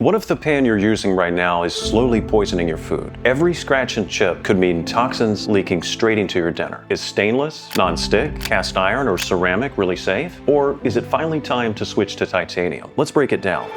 What if the pan you're using right now is slowly poisoning your food? Every scratch and chip could mean toxins leaking straight into your dinner. Is stainless, non-stick, cast iron, or ceramic really safe? Or is it finally time to switch to titanium? Let's break it down.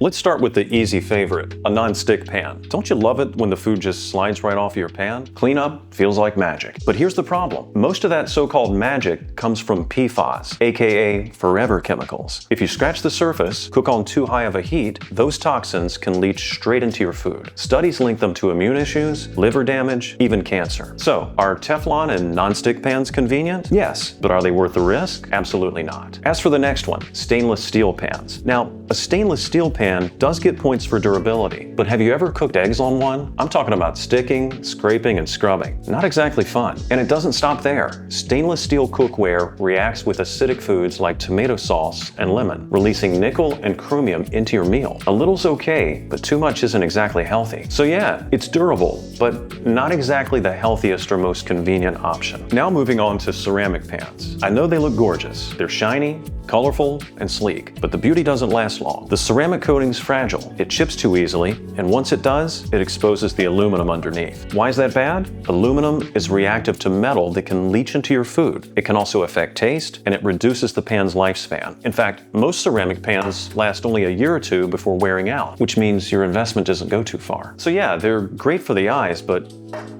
Let's start with the easy favorite, a non-stick pan. Don't you love it when the food just slides right off your pan? Cleanup feels like magic. But here's the problem. Most of that so-called magic comes from PFAS, aka forever chemicals. If you scratch the surface, cook on too high of a heat, those toxins can leach straight into your food. Studies link them to immune issues, liver damage, even cancer. So, are Teflon and non-stick pans convenient? Yes, but are they worth the risk? Absolutely not. As for the next one, stainless steel pans. Now, a stainless steel pan does get points for durability, but have you ever cooked eggs on one? I'm talking about sticking, scraping, and scrubbing. Not exactly fun. And it doesn't stop there. Stainless steel cookware reacts with acidic foods like tomato sauce and lemon, releasing nickel and chromium into your meal. A little's okay, but too much isn't exactly healthy. So yeah, it's durable, but not exactly the healthiest or most convenient option. Now moving on to ceramic pans. I know they look gorgeous. They're shiny, colorful, and sleek, but the beauty doesn't last long. The ceramic coating's fragile. It chips too easily, and once it does, it exposes the aluminum underneath. Why is that bad? Aluminum is reactive to metal that can leach into your food. It can also affect taste, and it reduces the pan's lifespan. In fact, most ceramic pans last only a year or two before wearing out, which means your investment doesn't go too far. So yeah, they're great for the eyes, but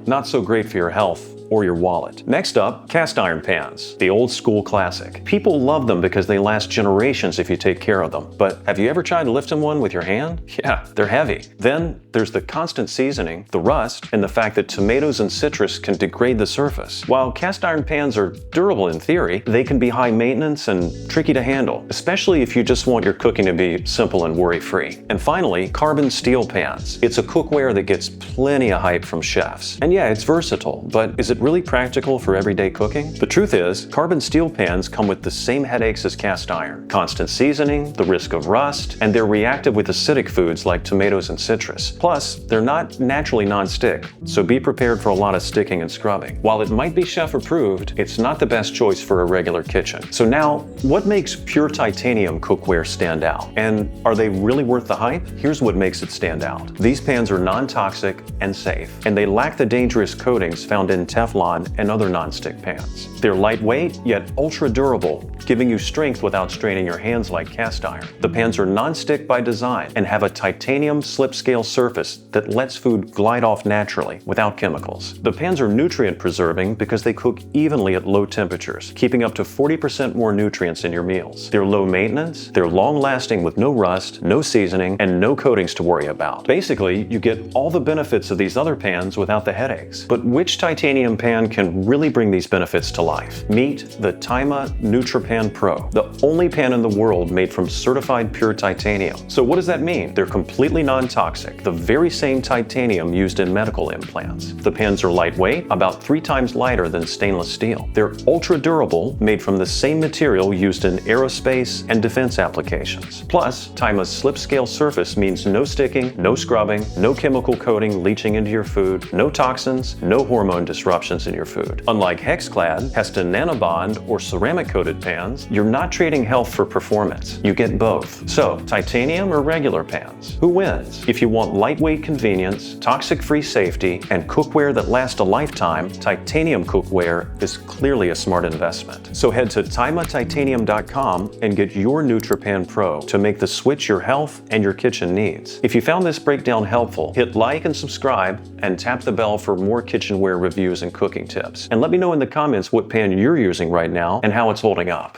not so great for your health or your wallet. Next up, cast iron pans, the old school classic. People love them because they last generations if you take care of them. But have you ever tried lifting one with your hand? Yeah, they're heavy. Then there's the constant seasoning, the rust, and the fact that tomatoes and citrus can degrade the surface. While cast iron pans are durable in theory, they can be high maintenance and tricky to handle, especially if you just want your cooking to be simple and worry-free. And finally, carbon steel pans. It's a cookware that gets plenty of hype from chefs. And yeah, it's versatile, but is it really practical for everyday cooking? The truth is, carbon steel pans come with the same headaches as cast iron. Constant seasoning, the risk of rust, and they're reactive with acidic foods like tomatoes and citrus. Plus, they're not naturally non-stick, so be prepared for a lot of sticking and scrubbing. While it might be chef-approved, it's not the best choice for a regular kitchen. So now, what makes pure titanium cookware stand out? And are they really worth the hype? Here's what makes it stand out. These pans are non-toxic and safe, and they lack the dangerous coatings found in Teflon and other non-stick pans. They're lightweight, yet ultra-durable, giving you strength without straining your hands like cast iron. The pans are non-stick by design and have a titanium slip-scale surface that lets food glide off naturally without chemicals. The pans are nutrient-preserving because they cook evenly at low temperatures, keeping up to 40% more nutrients in your meals. They're low maintenance, they're long-lasting with no rust, no seasoning, and no coatings to worry about. Basically, you get all the benefits of these other pans without the headaches. But which titanium pan can really bring these benefits to life? Meet the TAIMA NutriPan Pro, the only pan in the world made from certified pure titanium. So what does that mean? They're completely non-toxic, the very same titanium used in medical implants. The pans are lightweight, about 3 times lighter than stainless steel. They're ultra durable, made from the same material used in aerospace and defense applications. Plus, TAIMA's slip-scale surface means no sticking, no scrubbing, no chemical coating leaching into your food, no toxins, no hormone disruptions in your food. Unlike Hexclad, Heston Nanobond, or ceramic-coated pans, you're not trading health for performance. You get both. So, titanium or regular pans? Who wins? If you want lightweight convenience, toxic-free safety, and cookware that lasts a lifetime, titanium cookware is clearly a smart investment. So head to TaimaTitanium.com and get your NutriPan Pro to make the switch your health and your kitchen needs. If you found this breakdown helpful, hit like and subscribe, and tap the bell for more kitchenware reviews and cooking tips. And let me know in the comments what pan you're using right now and how it's holding up.